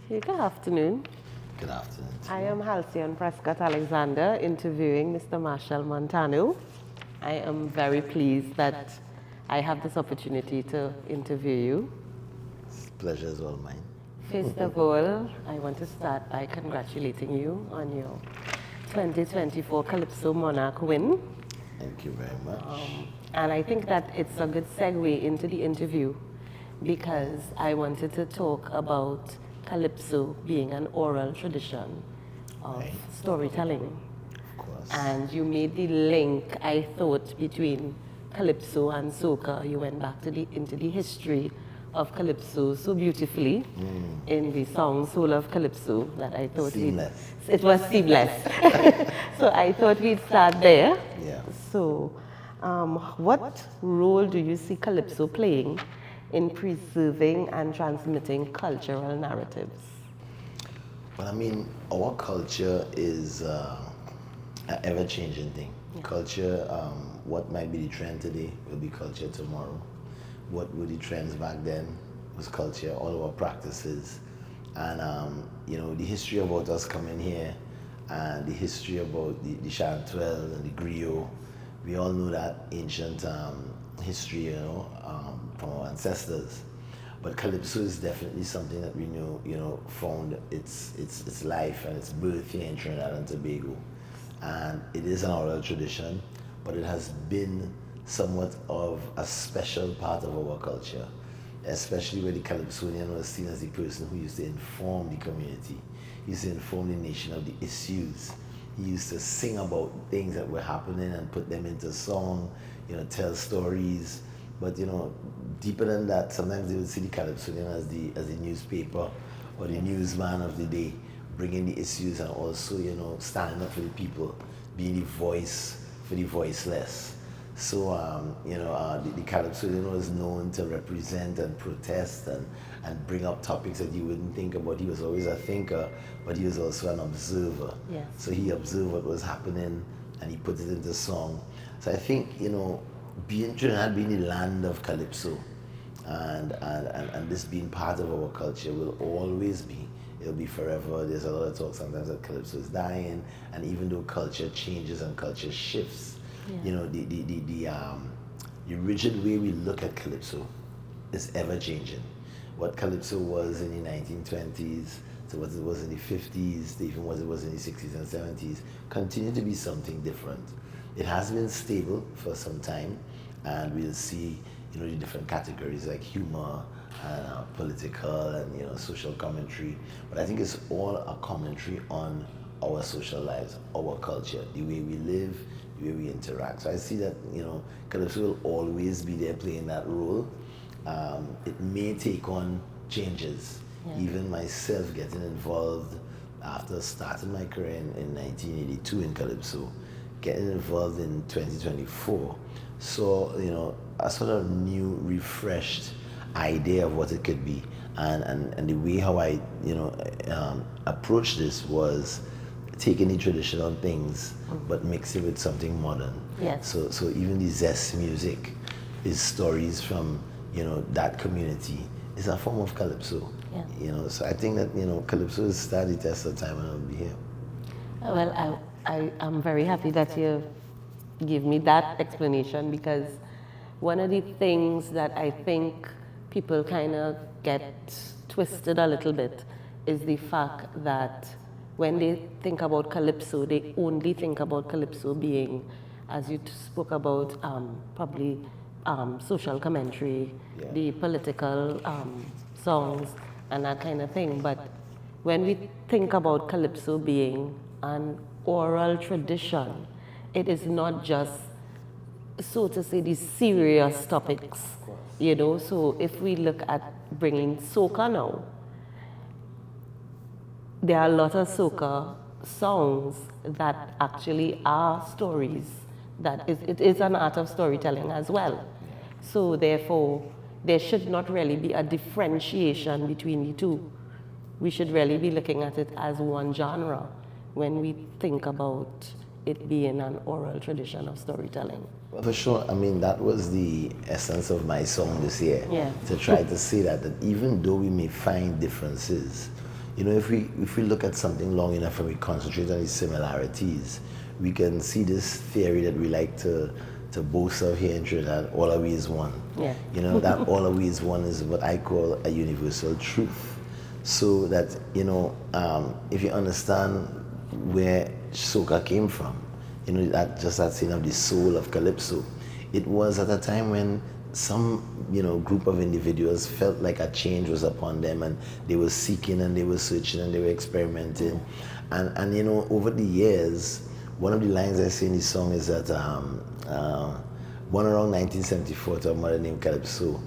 Good afternoon. Good afternoon. I am Halcyon Prescott Alexander interviewing Mr. Machel Montano. I am very pleased that I have this opportunity to interview you. Pleasure is all mine. First of all, I want to start by congratulating you on your 2024 Calypso Monarch win. Thank you very much. And I think that it's a good segue into the interview because I wanted to talk about Calypso being an oral tradition of storytelling. Of course. And you made the link, I thought, between Calypso and soca. You went back into the history of Calypso so beautifully in the song Soul of Calypso that I thought Seamless. it was seamless. So I thought we'd start there. Yeah. So what role do you see Calypso playing in preserving and transmitting cultural narratives? Well, I mean, our culture is an ever-changing thing. Yeah. Culture, what might be the trend today will be culture tomorrow. What were the trends back then was culture, all of our practices. And, the history about us coming here and the history about the Chanterelle and the griot, we all know that ancient history, from our ancestors. But Calypso is definitely something that we know, found its life and its birth here in Trinidad and Tobago. And it is an oral tradition, but it has been somewhat of a special part of our culture, especially where the Calypsonian was seen as the person who used to inform the community, he used to inform the nation of the issues. He used to sing about things that were happening and put them into song, tell stories. But deeper than that, sometimes they would see the Calypsonian as the newspaper or the newsman of the day, bringing the issues and also standing up for the people, being the voice for the voiceless. So the Calypsonian was known to represent and protest and bring up topics that you wouldn't think about. He was always a thinker, but he was also an observer. Yes. So he observed what was happening and he put it into song. So I think being Trinidad being the land of Calypso and this being part of our culture will always be. It'll be forever. There's a lot of talk sometimes that Calypso is dying, and even though culture changes and culture shifts, the rigid way we look at Calypso is ever changing. What Calypso was in the 1920s to what it was in the 50s, to even what it was in the 60s and 70s, continue to be something different. It has been stable for some time, and we'll see, the different categories like humor and political and social commentary. But I think it's all a commentary on our social lives, our culture, the way we live, the way we interact. So I see that Calypso will always be there playing that role. It may take on changes. Yeah. Even myself getting involved after starting my career in 1982 in Calypso, getting involved in 2024. So, a sort of new, refreshed idea of what it could be. And the way how I, approached this was taking the traditional things, but mix it with something modern. Yes. So even the Zest music is stories from, that community. It's a form of Calypso. Yeah. So I think that, Calypso is started the test of time and it'll be here. Well, I'm very happy that you give me that explanation because one of the things that I think people kind of get twisted a little bit is the fact that when they think about Calypso, they only think about Calypso being, as you spoke about, probably social commentary, Yeah. the political songs and that kind of thing. But when we think about Calypso being an oral tradition, it is not just, so to say, these serious topics, So if we look at bringing soca now, there are a lot of soca songs that actually are stories. It is an art of storytelling as well. So therefore, there should not really be a differentiation between the two. We should really be looking at it as one genre when we think about it being an oral tradition of storytelling. Well, for sure. I mean, that was the essence of my song this year. Yeah. To try to say that even though we may find differences, if we look at something long enough and we concentrate on the similarities, we can see this theory that we like to boast of here in Trinidad, all of we is one. Yeah. That all of we is one is what I call a universal truth. So that, if you understand where soca came from, that scene of the soul of calypso, it was at a time when some group of individuals felt like a change was upon them, and they were seeking and they were searching and they were experimenting, and over the years, one of the lines I say in the song is that born around 1974 to a mother named Calypso,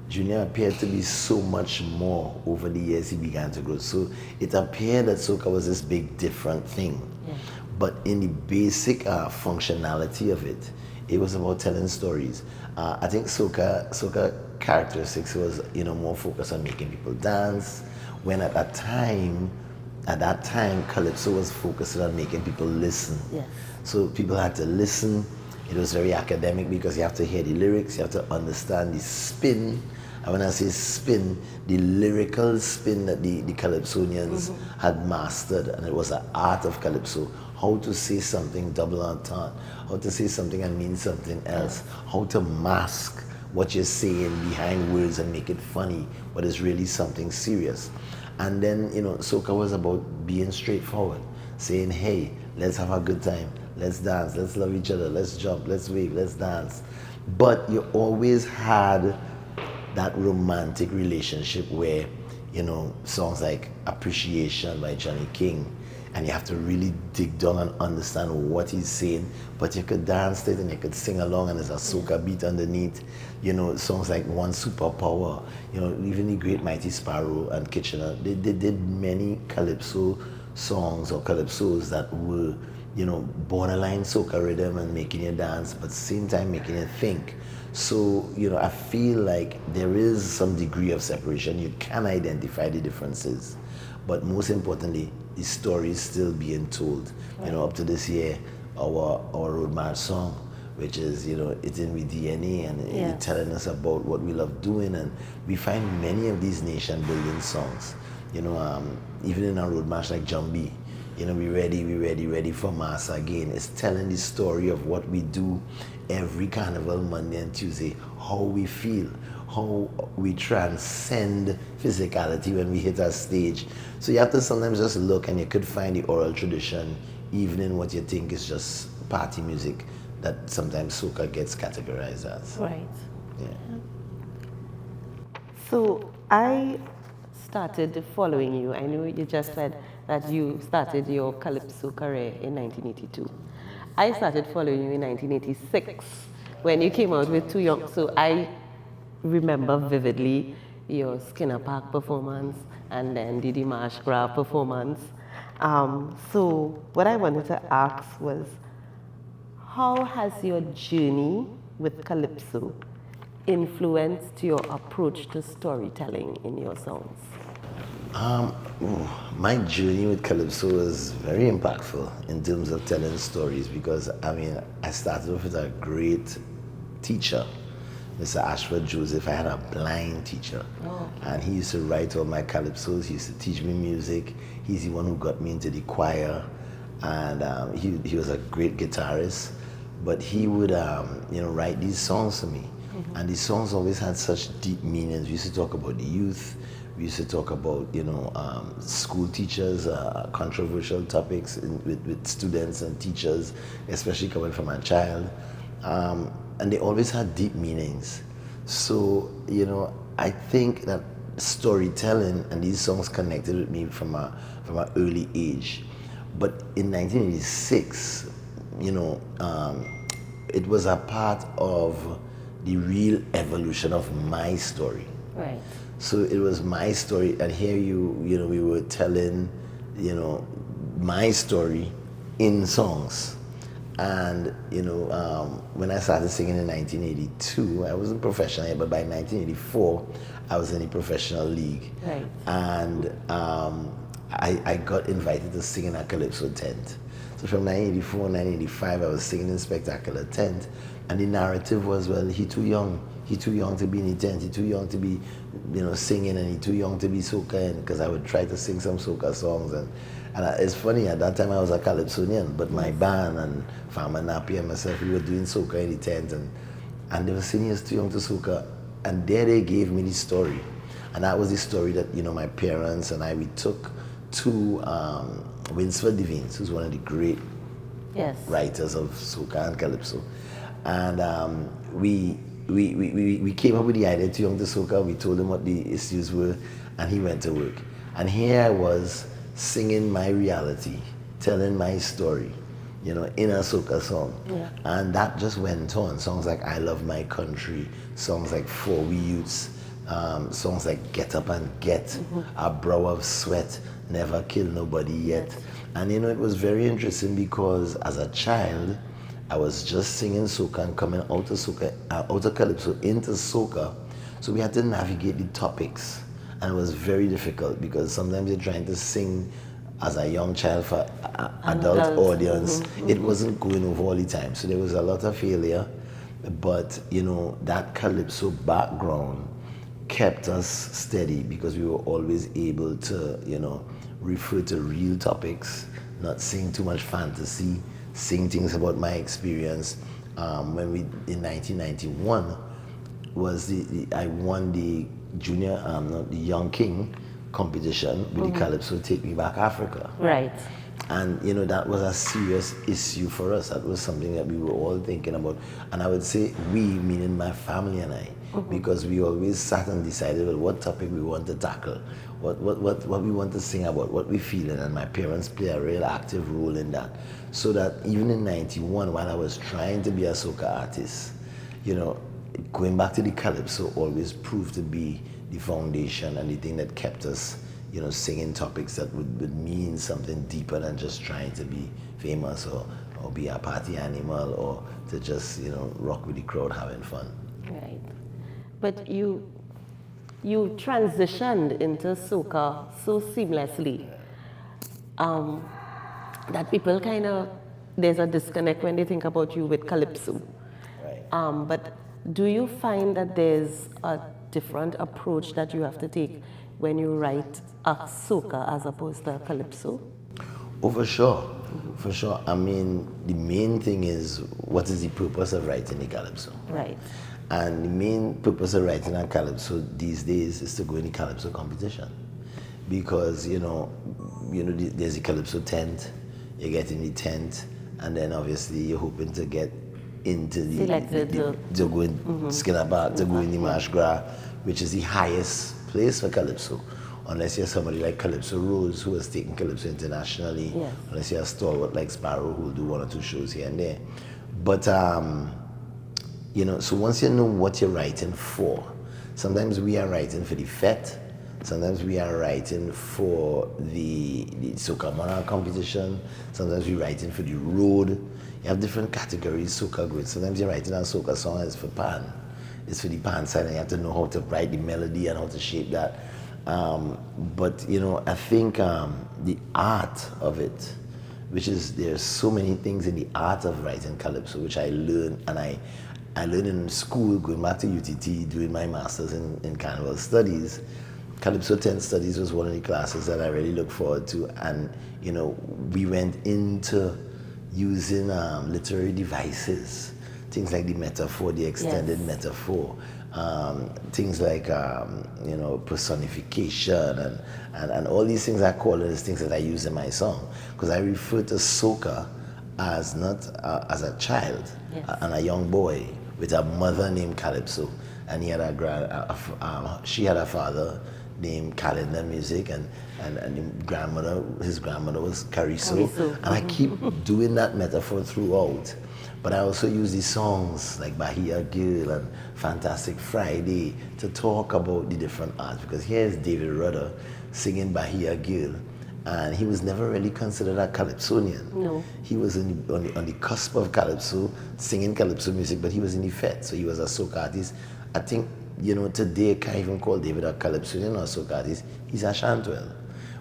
Junior appeared to be so much more over the years he began to grow. So it appeared that soca was this big different thing. Yeah. But in the basic functionality of it, it was about telling stories. I think soca characteristics was more focused on making people dance, when at that time, calypso was focused on making people listen. Yes. So people had to listen. It was very academic because you have to hear the lyrics, you have to understand the spin. And when I say spin, the lyrical spin that the Calypsonians had mastered, and it was an art of Calypso, how to say something double entendre, how to say something and mean something else, how to mask what you're saying behind words and make it funny, but it's really something serious. And then, soca was about being straightforward, saying, hey, let's have a good time, let's dance, let's love each other, let's jump, let's wave, let's dance. But you always had that romantic relationship where, songs like Appreciation by Johnny King, and you have to really dig down and understand what he's saying, but you could dance to it and you could sing along and there's a soca beat underneath. Songs like One Superpower, even the Great Mighty Sparrow and Kitchener, they did many calypso songs or calypsos that were, borderline soca rhythm and making you dance, but at the same time making you think. So, I feel like there is some degree of separation. You can identify the differences, but most importantly, the story is still being told. Right. Up to this year, our Road March song, which is, it's in with DNA and it's telling us about what we love doing, and we find many of these nation building songs. Even in our Road March like Jambi, we ready for mass again. It's telling the story of what we do every carnival, Monday and Tuesday, how we feel, how we transcend physicality when we hit our stage. So you have to sometimes just look, and you could find the oral tradition even in what you think is just party music that sometimes soca gets categorized as. Right. Yeah. So I started following you. I know you just said that you started your calypso career in 1982. I started following you in 1986 when you came out with Too Young. So I remember vividly your Skinner Park performance and then the Dimash Graf performance. So what I wanted to ask was, how has your journey with calypso influenced your approach to storytelling in your songs? My journey with calypso was very impactful in terms of telling stories, because I started off with a great teacher, Mr. Ashford Joseph. I had a blind teacher, and he used to write all my calypsos. He used to teach me music. He's the one who got me into the choir, and he was a great guitarist. But he would write these songs for me, and these songs always had such deep meanings. We used to talk about the youth. We used to talk about, school teachers, controversial topics with students and teachers, especially coming from a child. And they always had deep meanings. So, I think that storytelling and these songs connected with me from an early age. But in 1986, it was a part of the real evolution of my story. Right. So it was my story, and here we were telling, my story in songs. And, when I started singing in 1982, I wasn't professional yet, but by 1984, I was in the professional league. Right. And I got invited to sing in a calypso tent. So from 1984, 1985, I was singing in Spectacular Tent, and the narrative was, well, he too young, he too young to be in the tent, he too young to be, singing, and he too young to be soca, because I would try to sing some soca songs, and it's funny, at that time I was a calypsonian, but my band and Farmer Nappy and myself, we were doing soca in the tent, and they were saying he was too young to soca, and there they gave me the story, and that was the story that my parents and I, we took to Winsford Devines, who's one of the great Yes. writers of soca and calypso, and we came up with the idea too young to soca. We told him what the issues were, and he went to work. And here I was singing my reality, telling my story, in a soca song. Yeah. And that just went on. Songs like I Love My Country, songs like For We Youths, songs like Get Up and Get, A Brow of Sweat, Never Kill Nobody Yet. And it was very interesting because as a child, I was just singing soca and coming out of soca, out of calypso into soca. So we had to navigate the topics. And it was very difficult because sometimes you're trying to sing as a young child for adult audience. It wasn't going over all the time. So there was a lot of failure. But, that calypso background kept us steady because we were always able to, refer to real topics, not sing too much fantasy, sing things about my experience. When we, in 1991, I won the junior, the Young King competition with the Calypso Take Me Back Africa. Right. And that was a serious issue for us. That was something that we were all thinking about. And I would say we, meaning my family and I, because we always sat and decided what topic we want to tackle, what we want to sing about, what we feeling, and my parents play a real active role in that. So that even in 91, while I was trying to be a soca artist, going back to the calypso always proved to be the foundation and the thing that kept us, singing topics that would mean something deeper than just trying to be famous or be a party animal or to just, rock with the crowd having fun. Right. But you transitioned into soca so seamlessly that people kind of, there's a disconnect when they think about you with calypso. Right. But do you find that there's a different approach that you have to take when you write a soca as opposed to a calypso? Oh, for sure. For sure. I mean, the main thing is, what is the purpose of writing the calypso? Right. And the main purpose of writing a calypso these days is to go in the calypso competition. Because, there's a calypso tent, you get in the tent, and then obviously you're hoping to get into to go in Skinner Park, to go in the Marsh Gras, which is the highest place for calypso. Unless you're somebody like Calypso Rose, who has taken calypso internationally, yes. Unless you're a stalwart like Sparrow, who will do 1 or 2 shows here and there. But, so once you know what you're writing for, sometimes we are writing for the fete, sometimes we are writing for the Soca Monarch competition, sometimes we're writing for the road. You have different categories, soca going. Sometimes you're writing a soca song, it's for pan. It's for the pan side, and you have to know how to write the melody and how to shape that. But I think the art of it, which is, there's so many things in the art of writing calypso, which I learned, and I learned in school, going back to UTT, doing my master's in carnival studies. Calypso 10 studies was one of the classes that I really look forward to, and we went into using literary devices, things like the metaphor, the extended metaphor, things like personification and all these things I call it as things that I use in my song, because I refer to soca as not as a child and a young boy with a mother named Calypso, and he had she had a father named Calendar Music, and his grandmother was Cariso. And I keep doing that metaphor throughout. But I also use these songs like Bahia Girl and Fantastic Friday to talk about the different arts, because here's David Rudder singing Bahia Girl, and he was never really considered a calypsonian. No. He was on the cusp of calypso, singing calypso music, but he was in the fete, so he was a soca artist. I think, today I can't even call David a calypsonian or a soca artist. He's a chantwell,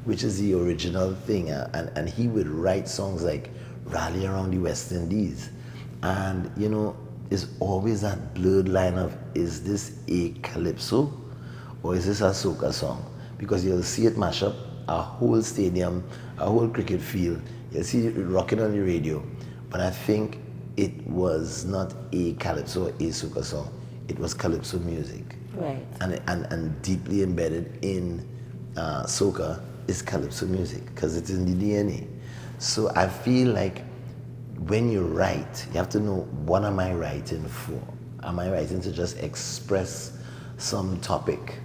which is the original thing, and he would write songs like Rally Around the West Indies. And, is always that blurred line of, is this a calypso or is this a soca song? Because you'll see it mash up a whole stadium, a whole cricket field. You'll see it rocking on the radio. But I think it was not a calypso or a soca song. It was calypso music. Right. And deeply embedded in soca is calypso music because it's in the DNA. So I feel like when you write, you have to know, what am I writing for? Am I writing to just express some topic?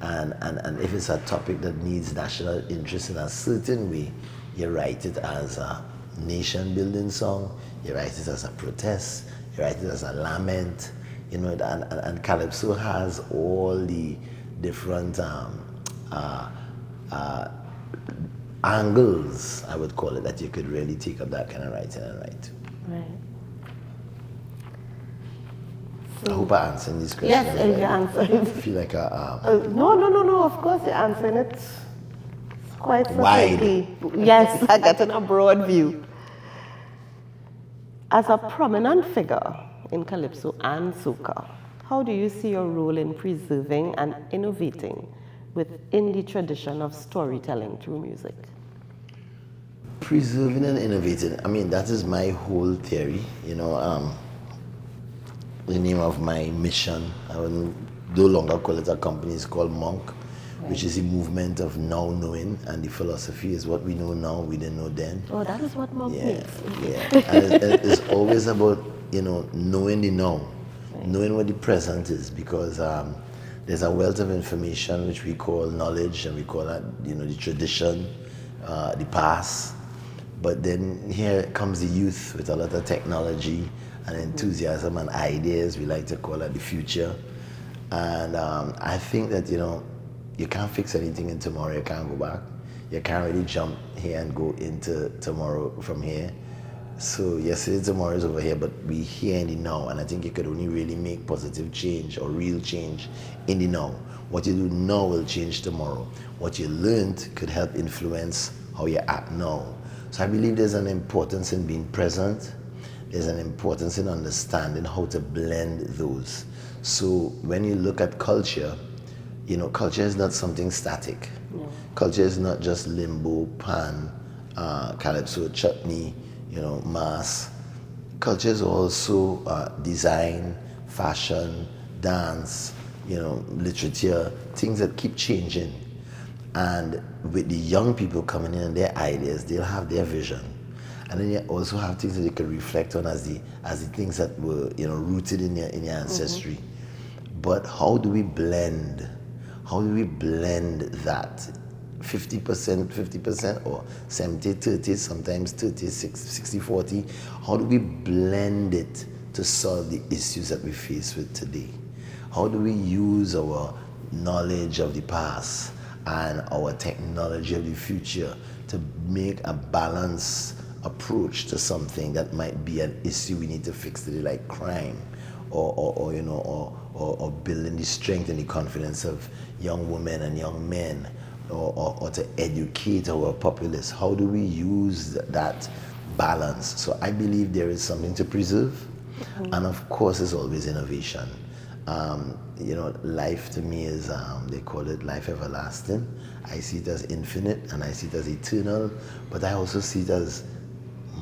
And if it's a topic that needs national interest in a certain way, you write it as a nation building song, you write it as a protest, you write it as a lament, you know, and Calypso has all the different angles, I would call it, that you could really take up that kind of writing and write to. Right. I hope I answered these questions. Yes, you answered. I feel like No, of course you're answering it quite Wide. succinctly. Yes, I got in a broad view. As a prominent figure in Calypso and Soca, how do you see your role in preserving and innovating within the tradition of storytelling through music? preserving and innovating. I mean, that is my whole theory. You know, the name of my mission, I will no longer call it a company, it's called Monk, which is the movement of now knowing, and the philosophy is what we know now, we didn't know then. Oh, that is what Monk means. Yeah. And it's always about, you know, knowing the now, knowing what the present is, because there's a wealth of information which we call knowledge, and we call that, you know, the tradition, the past. But then here comes the youth with a lot of technology and enthusiasm and ideas. We like to call that the future. And I think that, you know, you can't fix anything in tomorrow, you can't go back. You can't really jump here and go into tomorrow from here. So yesterday, tomorrow is over here, but we here in the now, and I think you could only really make positive change or real change in the now. What you do now will change tomorrow. What you learned could help influence how you act now. So I believe there's an importance in being present. There's an importance in understanding how to blend those. So when you look at culture, you know, culture is not something static. No. Culture is not just limbo, pan, calypso, chutney, you know, mass. Culture is also design, fashion, dance, you know, literature, things that keep changing. And with the young people coming in and their ideas, they'll have their vision. And then you also have things that you can reflect on as the things that were, you know, rooted in your ancestry. Mm-hmm. But how do we blend? How do we blend that 50%, or 70-30, sometimes 60-40? How do we blend it to solve the issues that we face with today? How do we use our knowledge of the past and our technology of the future to make a balanced approach to something that might be an issue we need to fix today, like crime, or you know, or building the strength and the confidence of young women and young men, or to educate our populace? How do we use that balance? So I believe there is something to preserve, mm-hmm. and of course there's always innovation. You know, life to me is, they call it life everlasting. I see it as infinite and I see it as eternal, but I also see it as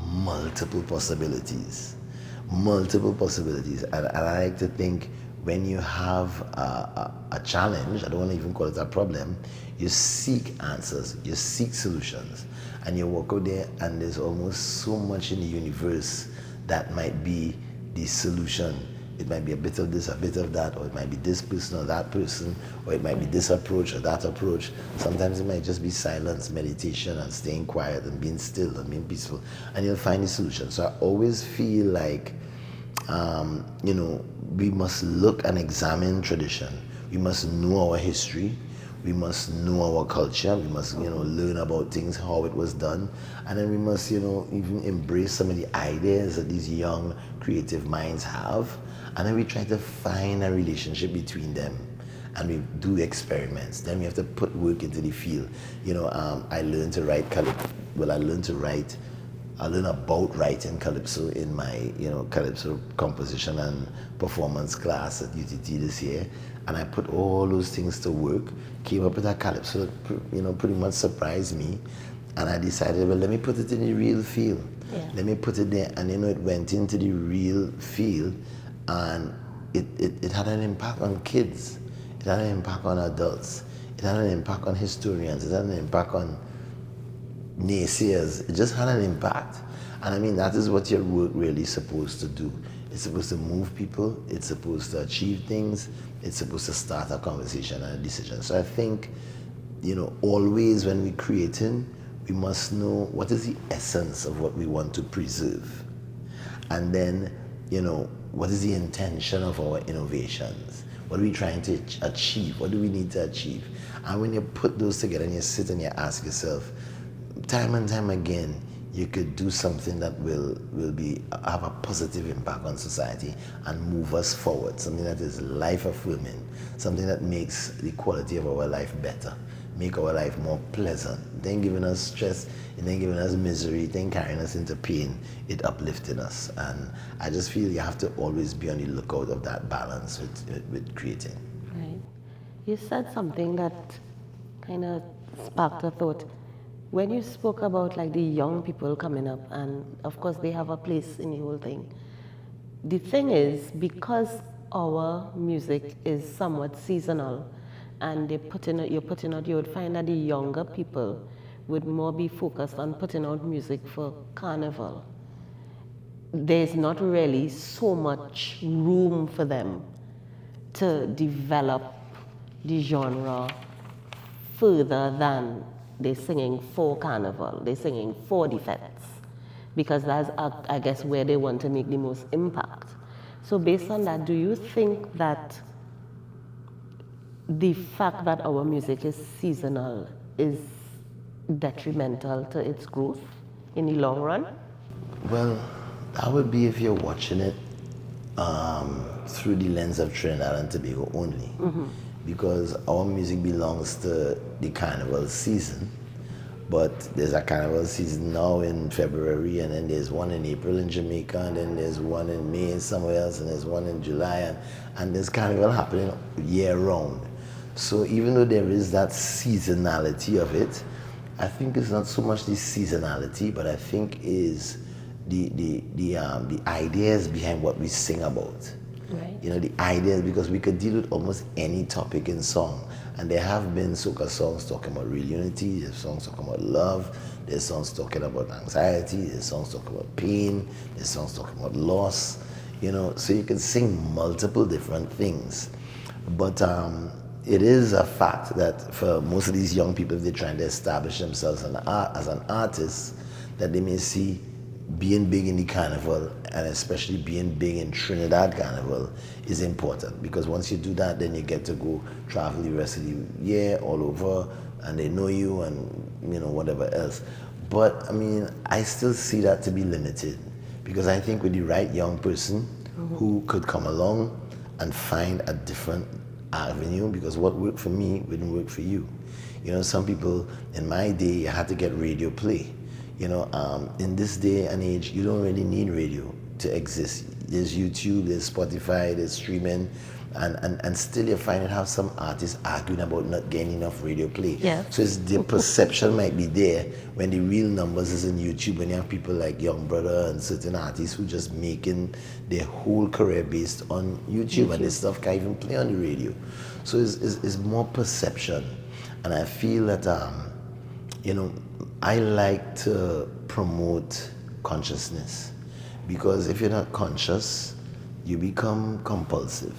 multiple possibilities. And I like to think when you have a challenge, I don't want to even call it a problem, you seek answers, you seek solutions, and you walk out there and there's almost so much in the universe that might be the solution. It might be a bit of this, a bit of that, or it might be this person or that person, or it might be this approach or that approach. Sometimes it might just be silence, meditation, and staying quiet and being still and being peaceful, and you'll find the solution. So I always feel like, you know, we must look and examine tradition. We must know our history. We must know our culture. We must, you know, learn about things, how it was done. And then we must, you know, even embrace some of the ideas that these young creative minds have. And then we try to find a relationship between them. And we do experiments. Then we have to put work into the field. You know, I learned to write I learned about writing calypso in my, calypso composition and performance class at UTT this year, and I put all those things to work. Came up with a calypso that, pretty much surprised me, and I decided, well, let me put it in the real field. Yeah. Let me put it there, and it went into the real field, and it had an impact on kids. It had an impact on adults. It had an impact on historians. It had an impact on naysayers. It just had an impact. And I mean, that is what your work really is supposed to do. It's supposed to move people. It's supposed to achieve things. It's supposed to start a conversation and a decision. So I think, always when we're creating, we must know what is the essence of what we want to preserve. And then, what is the intention of our innovations? What are we trying to achieve? What do we need to achieve? And when you put those together and you sit and you ask yourself, time and time again, you could do something that will have a positive impact on society and move us forward, something that is life affirming, something that makes the quality of our life better, make our life more pleasant. It ain't giving us stress, it ain't giving us misery, it ain't carrying us into pain, it uplifting us. And I just feel you have to always be on the lookout of that balance with creating. Right. You said something that kind of sparked a thought. When you spoke about like the young people coming up, and of course they have a place in the whole thing. The thing is, because our music is somewhat seasonal, and you're putting out, you would find that the younger people would more be focused on putting out music for carnival. There's not really so much room for them to develop the genre further than they're singing for carnival, they're singing for the fets, because that's, I guess, where they want to make the most impact. So based on that, do you think that the fact that our music is seasonal is detrimental to its growth in the long run? Well, that would be if you're watching it through the lens of Trinidad and Tobago only. Because our music belongs to the carnival season, but there's a carnival season now in February, and then there's one in April in Jamaica, and then there's one in May somewhere else, and there's one in July, and there's carnival happening year round. So even though there is that seasonality of it, I think it's not so much the seasonality, but I think is the ideas behind what we sing about. Right. The ideas, because we could deal with almost any topic in song. And there have been soca songs talking about real unity, there's songs talking about love, there's songs talking about anxiety, there's songs talking about pain, there's songs talking about loss, so you can sing multiple different things. But it is a fact that for most of these young people, if they're trying to establish themselves as an artist, that they may see being big in the carnival, and especially being big in Trinidad carnival, is important, because once you do that, then you get to go travel the rest of the year all over, and they know you, and whatever else. But I mean, I still see that to be limited, because I think with the right young person who could come along and find a different avenue, because what worked for me wouldn't work for you. Some people in my day, you had to get radio play. In this day and age, you don't really need radio to exist. There's YouTube, there's Spotify, there's streaming, and still you find it how some artists arguing about not getting enough radio play. Yeah. So the perception might be there when the real numbers is in YouTube, when you have people like Young Brother and certain artists who just making their whole career based on YouTube. And this stuff can't even play on the radio. So it's more perception. And I feel that, I like to promote consciousness, because if you're not conscious, you become compulsive,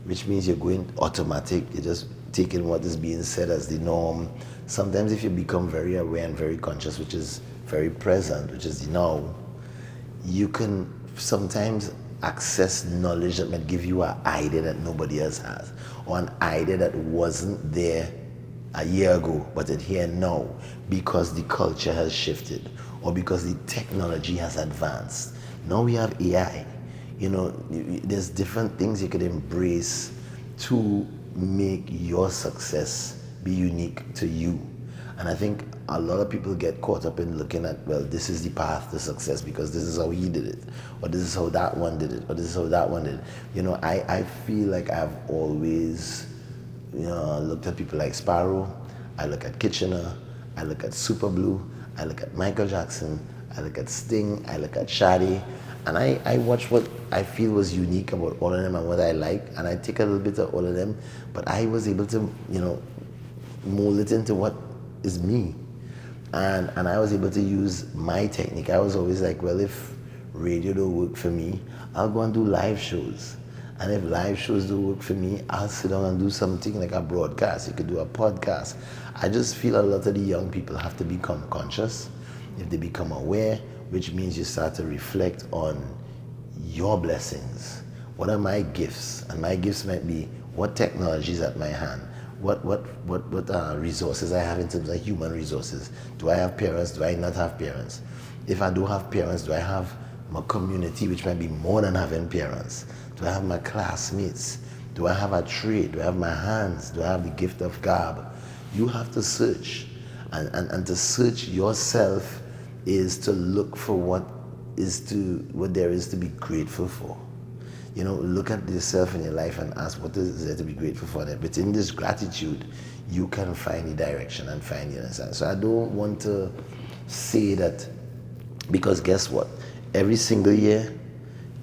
which means you're going automatic, you're just taking what is being said as the norm. Sometimes if you become very aware and very conscious, which is very present, which is the now, you can sometimes access knowledge that might give you an idea that nobody else has, or an idea that wasn't there a year ago, but it's here now, because the culture has shifted, or because the technology has advanced. Now we have AI. There's different things you could embrace to make your success be unique to you. And I think a lot of people get caught up in looking at, well, this is the path to success because this is how he did it, or this is how that one did it, or this is how that one did it. I feel like I've always, looked at people like Sparrow, I look at Kitchener, I look at Super Blue, I look at Michael Jackson, I look at Sting, I look at Shadi, and I watch what I feel was unique about all of them and what I like, and I take a little bit of all of them, but I was able to, mold it into what is me. And I was able to use my technique. I was always like, well, if radio don't work for me, I'll go and do live shows. And if live shows don't work for me, I'll sit down and do something like a broadcast. You could do a podcast. I just feel a lot of the young people have to become conscious. If they become aware, which means you start to reflect on your blessings. What are my gifts? And my gifts might be what technology is at my hand. What resources I have in terms of human resources. Do I have parents? Do I not have parents? If I do have parents, do I have my community, which might be more than having parents? Do I have my classmates? Do I have a trade? Do I have my hands? Do I have the gift of gab? You have to search. And to search yourself is to look for what there is to be grateful for. Look at yourself in your life and ask what is there to be grateful for. And within this gratitude, you can find the direction and find the understanding. So I don't want to say that, because guess what? Every single year,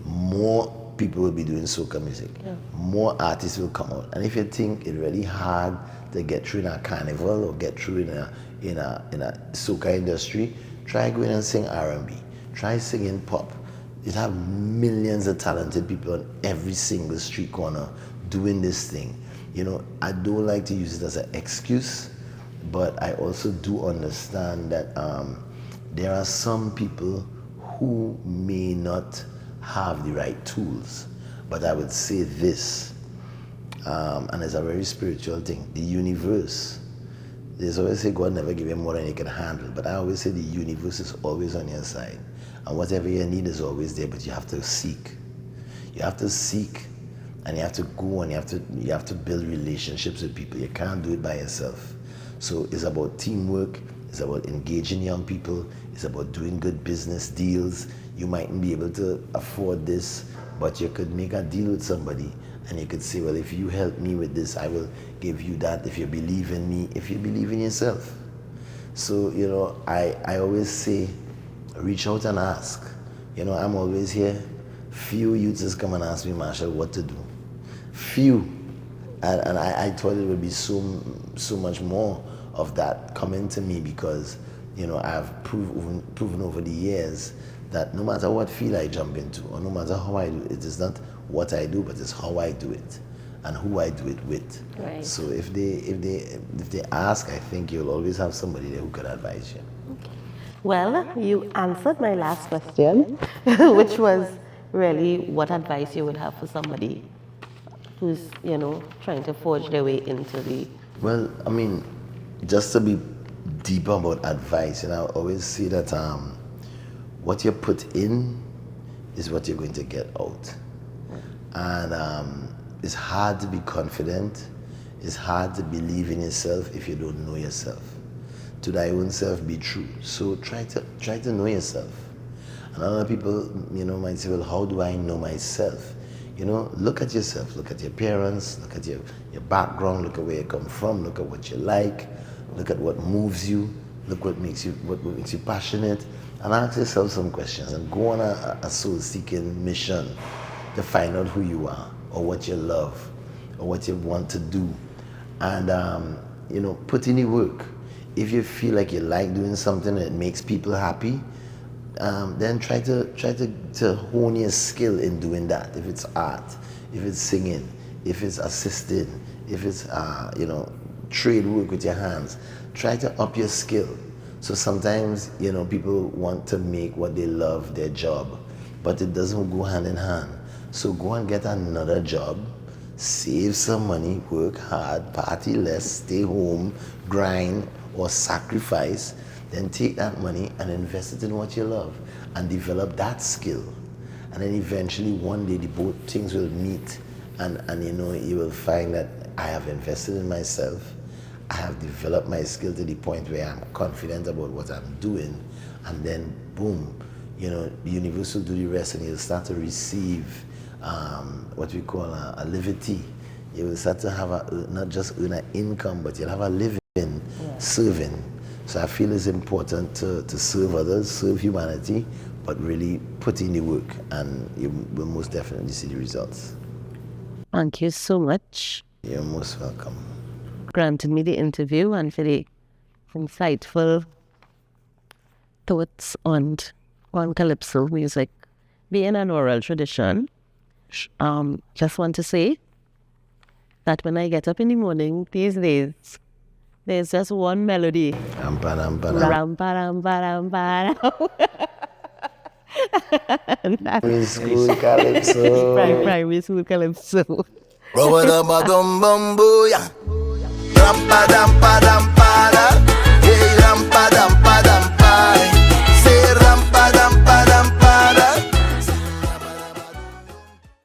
more people will be doing soca music. Yeah. More artists will come out. And if you think it's really hard to get through in a carnival or get through in a soca industry, try going and sing R&B. Try singing pop. You have millions of talented people on every single street corner doing this thing. I don't like to use it as an excuse, but I also do understand that there are some people who may not have the right tools. But I would say this, and it's a very spiritual thing, the universe. There's always say God never give you more than you can handle, but I always say the universe is always on your side. And whatever you need is always there, but you have to seek. You have to seek, and you have to go, and you have to build relationships with people. You can't do it by yourself. So it's about teamwork. It's about engaging young people. It's about doing good business deals. You mightn't be able to afford this, but you could make a deal with somebody, and you could say, well, if you help me with this, I will give you that. If you believe in me, if you believe in yourself. So, I always say, reach out and ask. I'm always here. Few youths come and ask me, Machel, what to do. Few. And I thought it would be so much more of that coming to me, because, I've proven over the years that no matter what field I jump into, or no matter how I do it, it is not what I do, but it's how I do it and who I do it with. Right. So if they ask, I think you'll always have somebody there who could advise you. Okay. Well, you answered my last question, which was really what advice you would have for somebody who's, trying to forge their way into the... Well, just to be deeper about advice, I always say that what you put in is what you're going to get out. And it's hard to be confident. It's hard to believe in yourself if you don't know yourself. To thy own self be true. So try to know yourself. And a lot of people, might say, well, how do I know myself? Look at yourself. Look at your parents. Look at your background. Look at where you come from. Look at what you like. Look at what moves you. Look what makes you passionate. And ask yourself some questions and go on a soul-seeking mission to find out who you are, or what you love, or what you want to do. And, put in the work. If you feel like you like doing something that makes people happy, then try to hone your skill in doing that. If it's art, if it's singing, if it's assisting, if it's trade work with your hands, try to up your skill. So sometimes people want to make what they love their job, but it doesn't go hand in hand. So go and get another job, save some money, work hard, party less, stay home, grind, or sacrifice, then take that money and invest it in what you love and develop that skill. And then eventually one day the both things will meet, and you will find that I have invested in myself, I have developed my skill to the point where I'm confident about what I'm doing, and then boom, you know, the universe will do the rest, and you'll start to receive what we call a levity. You will start to have not just earn an income, but you'll have a living serving. So I feel it's important to serve others, serve humanity, but really put in the work, and you will most definitely see the results. Thank you so much. You're most welcome. Granted me the interview and for the insightful thoughts on calypso music being an oral tradition. Just want to say that when I get up in the morning these days, there's just one melody. Ram param param param. Primary school calypso. Primary school calypso. Rubba-dubba-dum-bum-booyah. Ram-pa-dam-pa-dam.